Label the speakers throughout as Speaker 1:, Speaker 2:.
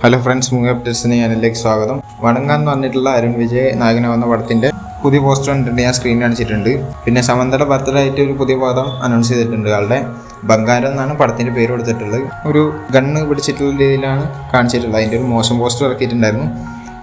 Speaker 1: Hello friends, movie അപ്ഡേറ്റ്സിന് ചാനലിലേക്ക് സ്വാഗതം. വടങ്ങാൻ എന്ന് പറഞ്ഞിട്ടുള്ള അരുൺ വിജയ് നായകനാവുന്ന പടത്തിന്റെ പുതിയ പോസ്റ്റർ കണ്ടിട്ടുണ്ട്. ഞാൻ സ്ക്രീനിൽ കാണിച്ചിട്ടുണ്ട്. പിന്നെ സമന്തയുടെ ബർത്ത്ഡേ ആയിട്ട് ഒരു പുതിയ പദം അനൗൺസ് ചെയ്തിട്ടുണ്ട്. ആളുടെ ബംഗാരം എന്നാണ് പടത്തിന്റെ പേര് കൊടുത്തിട്ടുള്ളത്. ഒരു ഗണ്ണ് പിടിച്ചിട്ടുള്ള രീതിയിലാണ് കാണിച്ചിട്ടുള്ളത്. അതിന്റെ ഒരു മോശം പോസ്റ്റർ ഇറക്കിയിട്ടുണ്ടായിരുന്നു.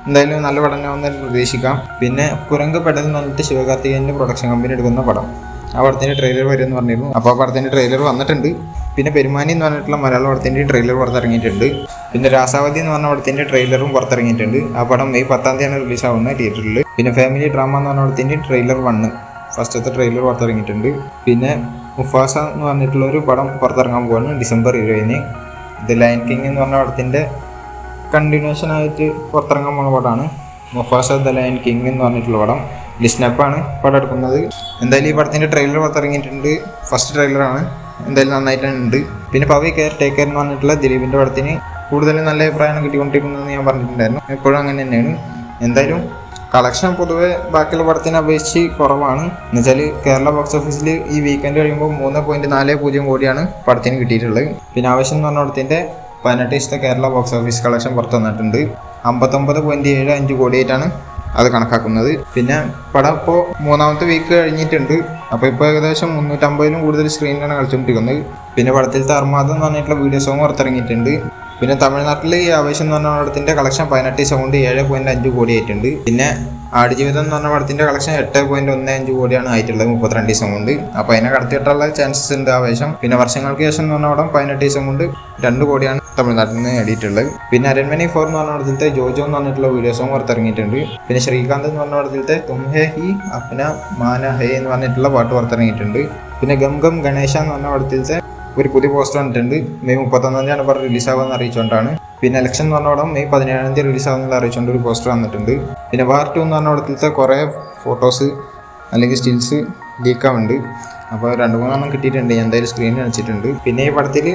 Speaker 1: എന്തായാലും നല്ല പടമാണെന്ന് പ്രതീക്ഷിക്കാം. പിന്നെ കുരങ്ങ് പെടൽ എന്ന് പറഞ്ഞിട്ട് ശിവകാർത്തികേയൻ്റെ പ്രൊഡക്ഷൻ കമ്പനി എടുക്കുന്ന പടം, ആ പടത്തിൻ്റെ ട്രെയിലർ വരുമെന്ന് പറഞ്ഞിരുന്നു. അപ്പോൾ ആ പടത്തിൻ്റെ ട്രെയിലർ വന്നിട്ടുണ്ട്. പിന്നെ പെരുമാനി എന്ന് പറഞ്ഞിട്ടുള്ള മലയാള പടത്തിൻ്റെ ട്രെയിലർ പുറത്തിറങ്ങിയിട്ടുണ്ട്. പിന്നെ രാസാവതി എന്ന് പറഞ്ഞ പടത്തിൻ്റെ ട്രെയിലറും പുറത്തിറങ്ങിയിട്ടുണ്ട്. ആ പടം മെയ് 10 റിലീസാവുന്നത് തിയേറ്ററിൽ. പിന്നെ ഫാമിലി ഡ്രാമ എന്ന് പറഞ്ഞ പടത്തിൻ്റെ ട്രെയിലർ 1 ഫസ്റ്റത്തെ ട്രെയിലർ പുറത്തിറങ്ങിയിട്ടുണ്ട്. പിന്നെ മുഫാസ എന്ന് പറഞ്ഞിട്ടുള്ള ഒരു പടം പുറത്തിറങ്ങാൻ പോവാണ് December 20. ദ ലയൺ കിങ് എന്ന് പറഞ്ഞ പടത്തിൻ്റെ കണ്ടിന്യൂഷൻ ആയിട്ട് പുറത്തിറങ്ങാൻ പോകുന്ന പടമാണ് മുഫാസ ദ ലയൺ കിങ് എന്ന് പറഞ്ഞിട്ടുള്ള പടം. ഡിസ്നപ്പാണ് പടം എടുക്കുന്നത്. എന്തായാലും ഈ പടത്തിൻ്റെ ട്രെയിലർ പുറത്തിറങ്ങിയിട്ടുണ്ട്. ഫസ്റ്റ് ട്രെയിലറാണ്. എന്തായാലും നന്നായിട്ടുണ്ട്. പിന്നെ പവി കെയർ ടേക്കർ എന്ന് പറഞ്ഞിട്ടുള്ള ദിലീപിൻ്റെ പടത്തിന് കൂടുതലും നല്ല അഭിപ്രായമാണ് കിട്ടിക്കൊണ്ടിരിക്കുന്നതെന്ന് ഞാൻ പറഞ്ഞിട്ടുണ്ടായിരുന്നു. എപ്പോഴും അങ്ങനെ തന്നെയാണ്. എന്തായാലും കളക്ഷൻ പൊതുവെ ബാക്കിയുള്ള പടത്തിനെ അപേക്ഷിച്ച് കുറവാണ്. എന്നുവെച്ചാൽ കേരള ബോക്സ് ഓഫീസിൽ ഈ വീക്കെൻഡ് കഴിയുമ്പോൾ 3.40 കോടിയാണ് പടത്തിന് കിട്ടിയിട്ടുള്ളത്. പിന്നെ ആവശ്യം എന്ന് പറഞ്ഞ പടത്തിൻ്റെ 18 ദിവസത്തെ കേരള ബോക്സ് ഓഫീസ് കളക്ഷൻ പുറത്തു വന്നിട്ടുണ്ട്. 59.75 കോടിയായിട്ടാണ് അത് കണക്കാക്കുന്നത്. പിന്നെ പടം ഇപ്പോൾ 3ാമത്തെ വീക്ക് കഴിഞ്ഞിട്ടുണ്ട്. അപ്പോൾ ഇപ്പോൾ ഏകദേശം 350 കൂടുതൽ സ്ക്രീനിലാണ് കളിച്ചുകൊണ്ടിരിക്കുന്നത്. പിന്നെ പടത്തിലത്തെ അർമാദം എന്ന് പറഞ്ഞിട്ടുള്ള വീഡിയോ സോങ് പുറത്തിറങ്ങിയിട്ടുണ്ട്. പിന്നെ തമിഴ്നാട്ടിൽ ഈ ആവേശം എന്ന് പറഞ്ഞ പടത്തിൻ്റെ കളക്ഷൻ 18 ദിവസം കൊണ്ട് 7.5 കോടി ആയിട്ടുണ്ട്. പിന്നെ ആടുജീവിതം എന്ന് പറഞ്ഞ പടത്തിൻ്റെ കളക്ഷൻ 8.15 കോടിയാണ് ആയിട്ടുള്ളത് 32 ദിവസം കൊണ്ട്. അപ്പോൾ അതിനെ കടത്തിയിട്ടുള്ള ചാൻസസ് ഉണ്ട് ആവേശം. പിന്നെ വർഷങ്ങൾക്ക് ശേഷം എന്ന് പറഞ്ഞ പടം 18 ദിവസം കൊണ്ട് 2 കോടിയാണ് തമിഴ്നാട്ടിൽ നിന്ന് നേടിയിട്ടുള്ളത്. പിന്നെ അരൺമനി 4 എന്ന് പറഞ്ഞ പടത്തിലത്തെ ജോജോ എന്ന് പറഞ്ഞിട്ടുള്ള വീഡിയോ സോങ് പുറത്തിറങ്ങിയിട്ടുണ്ട്. പിന്നെ ശ്രീകാന്ത് എന്ന് പറഞ്ഞ പടത്തിലത്തെ തും ഹേ ഹി അപ്ന മാന ഹേ എന്ന് പറഞ്ഞിട്ടുള്ള പാട്ട് പുറത്തിറങ്ങിയിട്ടുണ്ട്. പിന്നെ ഗം ഗം ഗണേശ എന്ന് പറഞ്ഞ പടത്തിലത്തെ ഒരു പുതിയ പോസ്റ്റർ വന്നിട്ടുണ്ട്. മെയ് 31 പടം റിലീസാകുമെന്ന് അറിയിച്ചുകൊണ്ടാണ്. പിന്നെ ഇലക്ഷൻ എന്ന് പറഞ്ഞ പടം മെയ് 17 റിലീസാകുമെന്ന് അറിയിച്ചുകൊണ്ട് ഒരു പോസ്റ്റർ വന്നിട്ടുണ്ട്. പിന്നെ വാർ 2 എന്ന് പറഞ്ഞ പടത്തിലത്തെ കുറേ ഫോട്ടോസ് അല്ലെങ്കിൽ സ്റ്റിൽസ് ലീക്കാവുന്നുണ്ട്. അപ്പോൾ 2-3 കിട്ടിയിട്ടുണ്ട്. ഞാൻ എന്തായാലും സ്ക്രീനിൽ കാണിച്ചിട്ടുണ്ട്. പിന്നെ ഈ പടത്തിൽ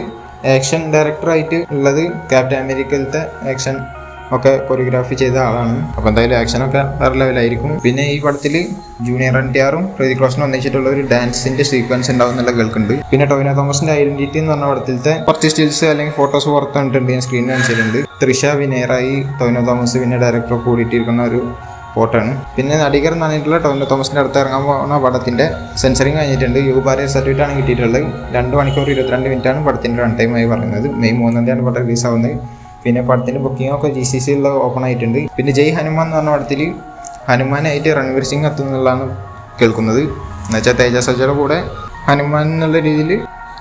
Speaker 1: ആക്ഷൻ ഡയറക്ടറായിട്ട് ഉള്ളത് ക്യാപ്റ്റൻ അമേരിക്കയിലത്തെ ആക്ഷൻ ഒക്കെ കൊറിയോഗ്രാഫി ചെയ്ത ആളാണ്. അപ്പോൾ എന്തായാലും ആക്ഷനൊക്കെ വേറെ ലെവലായിരിക്കും. പിന്നെ ഈ പടത്തിൽ ജൂനിയർ NTRഉം ഹൃതിക് റോഷനും ഒന്നിച്ചിട്ടുള്ള ഒരു ഡാൻസിന്റെ സീക്വൻസ് ഉണ്ടാവും എന്നുള്ള കേൾക്കുന്നുണ്ട്. പിന്നെ ടോവിനോ തോമസിന്റെ ഐഡന്റിറ്റി എന്ന് പറഞ്ഞ പടത്തിലത്തെ കുറച്ച് സ്റ്റിൽസ് അല്ലെങ്കിൽ ഫോട്ടോസ് പുറത്തു വന്നിട്ടുണ്ട്. ഞാൻ സ്ക്രീനിൽ കാണിച്ചിട്ടുണ്ട്. തൃഷ വിനയറായി ടോവിനോ തോമസ് പിന്നെ ഡയറക്ടർ കൂടിയിട്ടിരിക്കുന്ന ഒരു ഫോട്ടോയാണ്. പിന്നെ നടികർ എന്ന് പറഞ്ഞിട്ടുള്ള ടോവിനോ തോമസിന്റെ അടുത്ത് ഇറങ്ങാൻ പോകുന്ന പടത്തിന്റെ സെൻസറിങ് കഴിഞ്ഞിട്ടുണ്ട്. യുബാരിയ സർട്ടിഫിക്കറ്റ് ആണ് കിട്ടിയിട്ടുള്ളത്. 2 മണിക്കൂർ 22 മിനിറ്റാണ് പടത്തിന്റെ റൺ ടൈം ആയി പറയുന്നത്. മെയ് 3 പടം റിലീസാവുന്നത്. പിന്നെ പടത്തിന്റെ ബുക്കിംഗ് ഒക്കെ GCC ഓപ്പൺ ആയിട്ടുണ്ട്. പിന്നെ ജയ് ഹനുമാൻ എന്ന് പറഞ്ഞ പടത്തിൽ ഹനുമാനായിട്ട് രൺവീർ സിംഗ് എത്തുന്നുള്ളതാണ് കേൾക്കുന്നത്. എന്നുവെച്ചാൽ തേജ സജയുടെ കൂടെ ഹനുമാൻ എന്നുള്ള രീതിയിൽ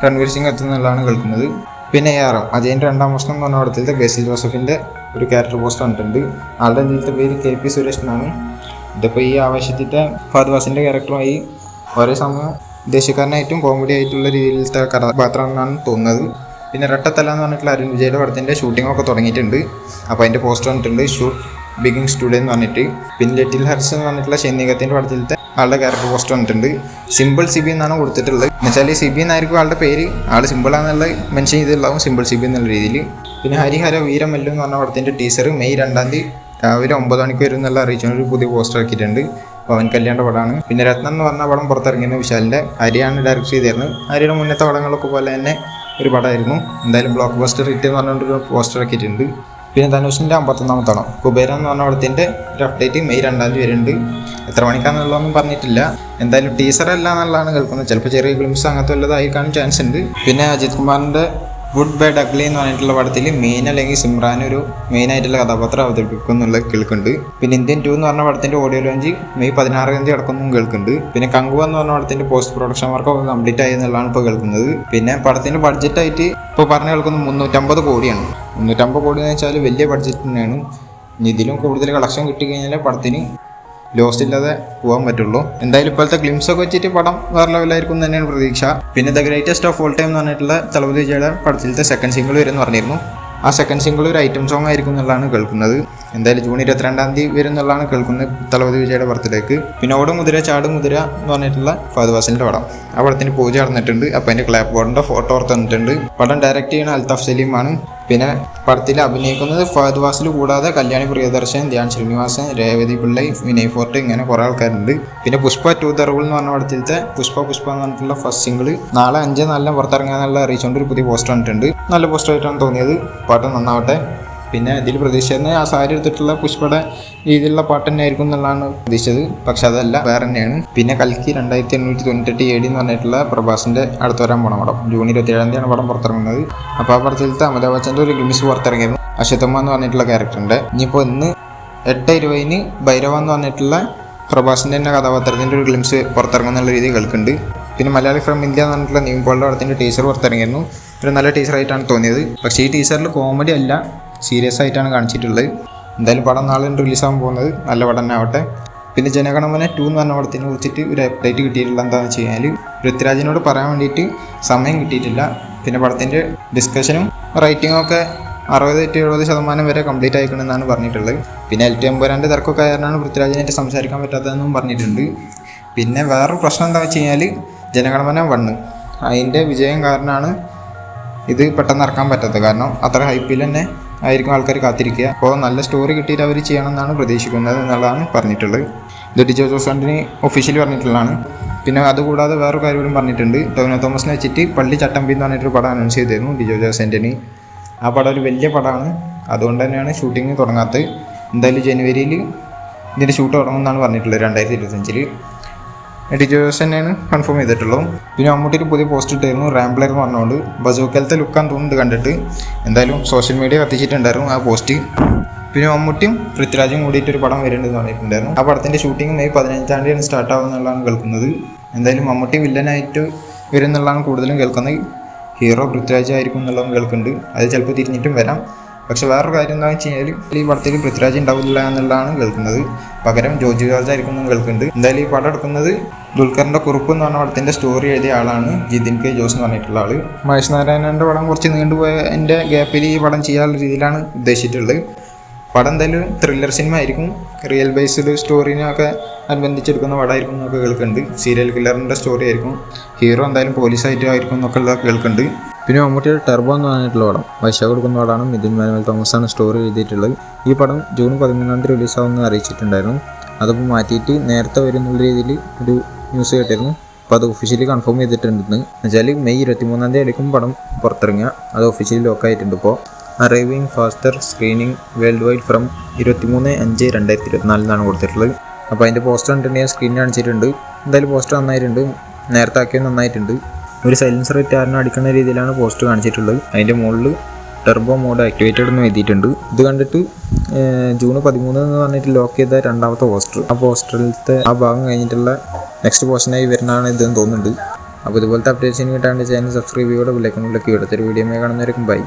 Speaker 1: രൺവീർ സിംഗ് എത്തുന്നുള്ളതാണ് കേൾക്കുന്നത്. പിന്നെ ARM അജയൻ്റെ 2ാം വർഷം എന്ന് പറഞ്ഞ പടത്തിലത്തെ ബേസിൽ ജോസഫിൻ്റെ ഒരു ക്യാരക്ടർ പോസ്റ്റർ കണ്ടിട്ടുണ്ട്. ആളുടെ ഇതിലത്തെ പേര് KP സുരേഷ് എന്നാണ്. ഇതിപ്പോൾ ഈ ആവേശത്തിൻ്റെ ഫഹദ് ഫാസിലിൻ്റെ ക്യാരക്ടറുമായി ഒരേ സമയം ദേശീയക്കാരനായിട്ടും കോമഡി ആയിട്ടുള്ള രീതിയിലത്തെ കഥാപാത്രമാണെന്നാണ് തോന്നുന്നത്. പിന്നെ റട്ടത്തല എന്ന് പറഞ്ഞിട്ടുള്ള അരുൺ വിജയുടെ പടത്തിൻ്റെ ഷൂട്ടിംഗ് ഒക്കെ തുടങ്ങിയിട്ടുണ്ട്. അപ്പോൾ അതിൻ്റെ പോസ്റ്റർ വന്നിട്ടുണ്ട് ഷൂട്ട് ബിഗിൻസ് ടുഡേ എന്ന് പറഞ്ഞിട്ട്. പിന്നെ ലിറ്റിൽ ഹർസ് എന്ന് പറഞ്ഞിട്ടുള്ള ഷെന്നികത്തിൻ്റെ പടത്തിലത്തെ ആളുടെ ക്യാരക്ടർ പോസ്റ്റർ വന്നിട്ടുണ്ട്. സിമ്പിൾ സിബി എന്നാണ് കൊടുത്തിട്ടുള്ളത്. എന്നുവെച്ചാൽ സിബി എന്നായിരിക്കും ആളുടെ പേര്. ആൾ സിമ്പിളാണെന്നുള്ള മെൻഷൻ ചെയ്തിട്ടുണ്ടാവും സിമ്പിൾ സിബി എന്നുള്ള രീതിയിൽ. പിന്നെ ഹരിഹര വീരമല്ലു എന്ന് പറഞ്ഞ പടത്തിൻ്റെ ടീസർ മെയ് 2 രാവിലെ 9 മണിക്ക് വരും എന്നുള്ള അറിയിച്ചുകൊണ്ട് ഒരു പുതിയ പോസ്റ്റർ ആക്കിയിട്ടുണ്ട്. പവൻ കല്യാണിൻ്റെ പടമാണ്. പിന്നെ രത്നം എന്ന് പറഞ്ഞ പടം പുറത്തിറങ്ങിയത് വിശാലിൻ്റെ. ഹരിയാണ് ഡയറക്റ്റ് ചെയ്തിരുന്നത്. ഹരിയുടെ മുന്നത്തെ പടങ്ങളൊക്കെ പോലെ തന്നെ ഒരു പടമായിരുന്നു. എന്തായാലും ബ്ലോക്ക് ബസ്റ്റർ ഹിറ്റ് എന്ന് പറഞ്ഞുകൊണ്ടൊരു പോസ്റ്റർ ആക്കിയിട്ടുണ്ട്. പിന്നെ ധനുഷിൻ്റെ 51ാമത്തെ പടം കുബേര എന്ന് പറഞ്ഞ പടത്തിൻ്റെ ഒരു അപ്ഡേറ്റ് മെയ് 2 വരുന്നുണ്ട്. എത്ര മണിക്കാണെന്നുള്ളതൊന്നും പറഞ്ഞിട്ടില്ല. എന്തായാലും ടീസർ അല്ല എന്നുള്ളതാണ് കേൾക്കുന്നത്. ചിലപ്പോൾ ചെറിയ ഗ്ലിംസ് അങ്ങനത്തെ വല്ലതായി കാണാൻ ചാൻസ് ഉണ്ട്. പിന്നെ അജിത് കുമാറിൻ്റെ ഗുഡ് ബൈ ഡഗ്ലി എന്ന് പറഞ്ഞിട്ടുള്ള പടത്തിൽ മെയിൻ അല്ലെങ്കിൽ സിമ്രാൻ ഒരു മെയിനായിട്ടുള്ള കഥാപാത്രം അവതരിപ്പിക്കും എന്നുള്ളത് കേൾക്കുന്നുണ്ട്. പിന്നെ ഇന്ത്യൻ 2 എന്ന് പറഞ്ഞ പടത്തിൻ്റെ ഓഡിയോ ലോഞ്ച് മെയ് 16 നടക്കുന്നു കേൾക്കുന്നുണ്ട്. പിന്നെ കങ്കുവ എന്ന് പറഞ്ഞ പടത്തിൻ്റെ പോസ്റ്റ് പ്രൊഡക്ഷൻ വർക്കൊക്കെ കംപ്ലീറ്റ് ആയി എന്നുള്ളതാണ് ഇപ്പോൾ കേൾക്കുന്നത്. പിന്നെ പടത്തിൻ്റെ ബഡ്ജറ്റായിട്ട് ഇപ്പോൾ പറഞ്ഞു കേൾക്കുന്നത് 350 കോടിയാണ്. 350 കോടി എന്ന് വെച്ചാൽ വലിയ ബഡ്ജറ്റ് തന്നെയാണ്. ഇതിലും കൂടുതൽ കളക്ഷൻ കിട്ടിക്കഴിഞ്ഞാൽ പടത്തിന് ലോസ്റ്റ് ഇല്ലാതെ പോകാൻ പറ്റുള്ളൂ. എന്തായാലും ഇപ്പോഴത്തെ ഗ്ലിംസ് ഒക്കെ വെച്ചിട്ട് പടം വേറെ ലെവലായിരിക്കും തന്നെയാണ് പ്രതീക്ഷ. പിന്നെ the greatest of all time എന്ന് പറഞ്ഞിട്ടുള്ള തലപതി വിജയുടെ പടത്തിലത്തെ സെക്കൻഡ് സിംഗിൾ വരുമെന്ന് പറഞ്ഞിരുന്നു. ആ സെക്കൻഡ് സിംഗിൾ ഒരു ഐറ്റം സോങ് ആയിരിക്കും എന്നുള്ളതാണ് കേൾക്കുന്നത്. എന്തായാലും ജൂൺ 22 വരും എന്നുള്ളതാണ് കേൾക്കുന്നത് തലപതി വിജയുടെ ബർത്ത്ഡേക്ക്. പിന്നെ ഓട് മുതിര ചാട് മുതിര എന്ന് പറഞ്ഞിട്ടുള്ള ഫഹദ് ഫാസിലിൻ്റെ പടം. ആ പടത്തിന് പൂജ നടന്നിട്ടുണ്ട്. അപ്പോൾ അതിൻ്റെ ക്ലാപ്പ് ബോർഡിൻ്റെ ഫോട്ടോ ഓർത്ത് തന്നിട്ടുണ്ട്. പടം ഡയറക്റ്റ് ചെയ്യുന്ന അൽത്താഫ് സലീമാണ്. പിന്നെ പടത്തിൽ അഭിനയിക്കുന്നത് ഫഹദ് ഫാസിൽ കൂടാതെ കല്യാണി പ്രിയദർശൻ, ധ്യാൻ ശ്രീനിവാസൻ, രേവതി പിള്ളൈ, വിനയ് ഫോർട്ട് ഇങ്ങനെ കുറേ ആൾക്കാരുണ്ട്. പിന്നെ പുഷ്പ 2 ദ റൂൾ എന്ന് പറഞ്ഞ പടത്തിലത്തെ പുഷ്പ എന്ന് പറഞ്ഞിട്ടുള്ള ഫസ്റ്റ് സിംഗിൾ നാളെ 5 പുറത്തിറങ്ങാനുള്ള അറിയിച്ചുകൊണ്ട് ഒരു പുതിയ പോസ്റ്റർ വന്നിട്ടുണ്ട്. നല്ല പോസ്റ്റർ ആയിട്ടാണ് തോന്നിയത്. പാട്ട് നന്നാവട്ടെ. പിന്നെ ഇതിൽ പ്രതീക്ഷിച്ചത് ആ സാരി എടുത്തിട്ടുള്ള പുഷ്പയുടെ രീതിയിലുള്ള പാട്ട് തന്നെ ആയിരിക്കും എന്നുള്ളതാണ് പ്രതീക്ഷിച്ചത്. പക്ഷെ അതല്ല, വേറെ തന്നെയാണ്. പിന്നെ കൽക്കി 2898 AD എന്ന് പറഞ്ഞിട്ടുള്ള പ്രഭാസിൻ്റെ അടുത്ത് വരാൻ പോണ പടം. ജൂൺ 27 പടം പുറത്തിറങ്ങുന്നത്. അപ്പോൾ ആ പടത്തിലത്തെ അമിതാഭ് ബച്ചൻ്റെ ഒരു ഗ്ലിംസ് പുറത്തിറങ്ങിയിരുന്നു, അശ്വത്ഥമ്മ എന്ന് പറഞ്ഞിട്ടുള്ള ക്യാരക്ടറിൻ്റെ. ഇനിയിപ്പോൾ ഇന്ന് 8:20 ഭൈരവ എന്ന് പറഞ്ഞിട്ടുള്ള പ്രഭാസിൻ്റെ തന്നെ കഥാപാത്രത്തിൻ്റെ ഒരു ഗ്ലിംസ് പുറത്തിറങ്ങുന്നുള്ള രീതി കേൾക്കുന്നുണ്ട്. പിന്നെ മലയാളി ഫ്രം ഇന്ത്യ എന്ന് പറഞ്ഞിട്ടുള്ള ന്യൂ പോളിൻ്റെ പടത്തിൻ്റെ ടീസർ പുറത്തിറങ്ങിയിരുന്നു. ഒരു നല്ല ടീച്ചറായിട്ടാണ് തോന്നിയത്. പക്ഷേ ഈ ടീച്ചറിൽ കോമഡി അല്ല, സീരിയസ് ആയിട്ടാണ് കാണിച്ചിട്ടുള്ളത്. എന്തായാലും പടം നാളെ റിലീസാകാൻ പോകുന്നത്, നല്ല പടം തന്നെ ആവട്ടെ. പിന്നെ ജനഗണമന 2 എന്ന് പറഞ്ഞ പടത്തിനെ കുറിച്ചിട്ട് ഒരു അപ്ഡേറ്റ് കിട്ടിയിട്ടില്ല. എന്താണെന്ന് വെച്ച് കഴിഞ്ഞാൽ പൃഥ്വിരാജിനോട് പറയാൻ വേണ്ടിയിട്ട് സമയം കിട്ടിയിട്ടില്ല. പിന്നെ പടത്തിൻ്റെ ഡിസ്കഷനും റൈറ്റിങ്ങും ഒക്കെ 60-70% വരെ കംപ്ലീറ്റ് ആയിക്കണമെന്നാണ് പറഞ്ഞിട്ടുള്ളത്. പിന്നെ LT എമ്പുരാൻ്റെ തിരക്കൊക്കെ ആയതിനാണ് പൃഥ്വിരാജിനായിട്ട് സംസാരിക്കാൻ പറ്റാത്തതെന്നും പറഞ്ഞിട്ടുണ്ട്. പിന്നെ വേറൊരു പ്രശ്നം എന്താണെന്ന് വെച്ച് കഴിഞ്ഞാൽ ജനഗണമന 1 അതിൻ്റെ വിജയം കാരണമാണ് ഇത് പെട്ടെന്ന് ഇറക്കാൻ പറ്റാത്തത്. കാരണം അത്ര ഹൈപ്പിൽ തന്നെ ആയിരിക്കും ആൾക്കാർ കാത്തിരിക്കുക. അപ്പോൾ നല്ല സ്റ്റോറി കിട്ടിയിട്ട് അവർ ചെയ്യണമെന്നാണ് പ്രതീക്ഷിക്കുന്നത് എന്നുള്ളതാണ് പറഞ്ഞിട്ടുള്ളത്. ഇത് ഡിജോ ജോസ് ആൻ്റണി ഒഫീഷ്യലി പറഞ്ഞിട്ടുള്ളതാണ്. പിന്നെ അതുകൂടാതെ വേറൊരു കാര്യം കൂടി പറഞ്ഞിട്ടുണ്ട്. ടൊവിനോ തോമസിനെ വെച്ചിട്ട് പള്ളി ചട്ടമ്പി എന്ന് പറഞ്ഞിട്ടൊരു പടം അനൗൺസ് ചെയ്തിരുന്നു ഡിജോ ജോസ് ആൻ്റണി. ആ പടം ഒരു വലിയ പടമാണ്, അതുകൊണ്ട് തന്നെയാണ് ഷൂട്ടിങ് തുടങ്ങാത്തത്. എന്തായാലും ജനുവരിയിൽ ഇതിൻ്റെ ഷൂട്ട് തുടങ്ങുമെന്നാണ് പറഞ്ഞിട്ടുള്ളത്, 2025. ഡിജോ ജോസ് തന്നെയാണ് കൺഫേം ചെയ്തിട്ടുള്ളത്. പിന്നെ മമ്മൂട്ടിയിൽ പുതിയ പോസ്റ്റ് ഇട്ടായിരുന്നു, റാംബ്ലർ എന്ന് പറഞ്ഞുകൊണ്ട്. ബസൂക്കലത്തെ ലുക്കാന്ന് തോന്നുന്നത് കണ്ടിട്ട്. എന്തായാലും സോഷ്യൽ മീഡിയ കത്തിച്ചിട്ടുണ്ടായിരുന്നു ആ പോസ്റ്റ്. പിന്നെ മമ്മൂട്ടിയും പൃഥ്വിരാജും കൂടിയിട്ടൊരു പടം വരുന്നുണ്ടെന്ന് പറഞ്ഞിട്ടുണ്ടായിരുന്നു. ആ പടത്തിൻ്റെ ഷൂട്ടിംഗ് മെയ് 15 സ്റ്റാർട്ട് ആവുമെന്നുള്ളതാണ് കേൾക്കുന്നത്. എന്തായാലും മമ്മൂട്ടി വില്ലനായിട്ട് വരുമെന്നുള്ളതാണ് കൂടുതലും കേൾക്കുന്നത്. ഹീറോ പൃഥ്വിരാജ് ആയിരിക്കും എന്നുള്ളതും കേൾക്കുന്നുണ്ട്. അത് ചിലപ്പോൾ തിരിഞ്ഞിട്ടും വരാം. പക്ഷെ വേറൊരു കാര്യം എന്താണെന്ന് വെച്ച് കഴിഞ്ഞാൽ ഈ പടത്തിൽ പൃഥ്വിരാജ് ഉണ്ടാവില്ല എന്നുള്ളതാണ് കേൾക്കുന്നത്. പകരം ജോജു ജോർജ് ആയിരിക്കും എന്നും കേൾക്കുന്നുണ്ട്. എന്തായാലും ഈ പടം എടുക്കുന്നത് ദുൽഖറിൻ്റെ കുറുപ്പ് എന്ന് പറഞ്ഞ പടത്തിൻ്റെ സ്റ്റോറി എഴുതിയ ആളാണ് ജിതിൻ കെ ജോസ് എന്ന് പറഞ്ഞിട്ടുള്ള ആൾ. മഹേഷ് നാരായണൻ്റെ പടം കുറച്ച് നീണ്ടുപോയ എൻ്റെ ഗ്യാപ്പിൽ ഈ പടം ചെയ്യാനുള്ള രീതിയിലാണ് ഉദ്ദേശിച്ചിട്ടുള്ളത്. പടം എന്തായാലും ത്രില്ലർ സിനിമ ആയിരിക്കും, റിയൽ ബേസ്ഡ് സ്റ്റോറിനൊക്കെ അനുബന്ധിച്ചെടുക്കുന്ന പടമായിരിക്കും എന്നൊക്കെ കേൾക്കുന്നുണ്ട്. സീരിയൽ കില്ലറിൻ്റെ സ്റ്റോറി ആയിരിക്കും, ഹീറോ എന്തായാലും പോലീസായിട്ട് ആയിരിക്കും എന്നൊക്കെ ഉള്ള കേൾക്കുന്നുണ്ട്. പിന്നെ മമ്മൂട്ടിയുടെ ടർബോ എന്ന് പറഞ്ഞിട്ടുള്ള പടം വൈശാഖ് കൊടുക്കുന്ന പടമാണ്. മിഥുൻ മാനുവൽ തോമസാണ് സ്റ്റോറി എഴുതിയിട്ടുള്ളത്. ഈ പടം ജൂൺ 13 റിലീസാവുമെന്ന് അറിയിച്ചിട്ടുണ്ടായിരുന്നു. അതിപ്പോൾ മാറ്റിയിട്ട് നേരത്തെ വരുന്നുള്ള രീതിയിൽ ഒരു ന്യൂസ് കേട്ടിരുന്നു. അപ്പോൾ അത് ഒഫീഷ്യലി കൺഫേം ചെയ്തിട്ടുണ്ടെന്ന് വെച്ചാൽ മെയ് 23 ആയിരിക്കും പടം പുറത്തിറങ്ങുക. അത് ഒഫീഷ്യലി ലോക്കായിട്ടുണ്ട്. ഇപ്പോൾ arriving faster screening world wide from 23/5/2024 കൊടുത്തിട്ടുള്ളത്. അപ്പോൾ അതിൻ്റെ പോസ്റ്റർ കണ്ടിട്ടുണ്ടെങ്കിൽ സ്ക്രീനിൽ കാണിച്ചിട്ടുണ്ട്. എന്തായാലും പോസ്റ്റർ നന്നായിട്ടുണ്ട്, നേരത്തെ ആക്കിയത് നന്നായിട്ടുണ്ട്. ഒരു സൈലൻസർ ആരനും അടിക്കുന്ന രീതിയിലാണ് പോസ്റ്റർ കാണിച്ചിട്ടുള്ളത്. അതിൻ്റെ മുകളിൽ ടെർബോ മോഡ് ആക്ടിവേറ്റഡ് എന്ന് എഴുതിയിട്ടുണ്ട്. ഇത് കണ്ടിട്ട് ജൂൺ 13 എന്ന് പറഞ്ഞിട്ട് ലോക്ക് ചെയ്ത രണ്ടാമത്തെ പോസ്റ്റർ. ആ പോസ്റ്ററിലത്തെ ആ ഭാഗം കഴിഞ്ഞിട്ടുള്ള നെക്സ്റ്റ് പോർഷനായി വരുന്നതാണ് ഇതെന്ന് തോന്നുന്നുണ്ട്. അപ്പോൾ ഇതുപോലത്തെ അപ്ഡേറ്റ്സിന് കിട്ടാണ്ട് ചാനൽ സബ്സ്ക്രൈബ് ചെയ്യോടെ ബെല്ലൈക്കണിലേക്ക് എടുത്തൊരു വീഡിയോ കാണുന്നവരേക്കും ബൈ.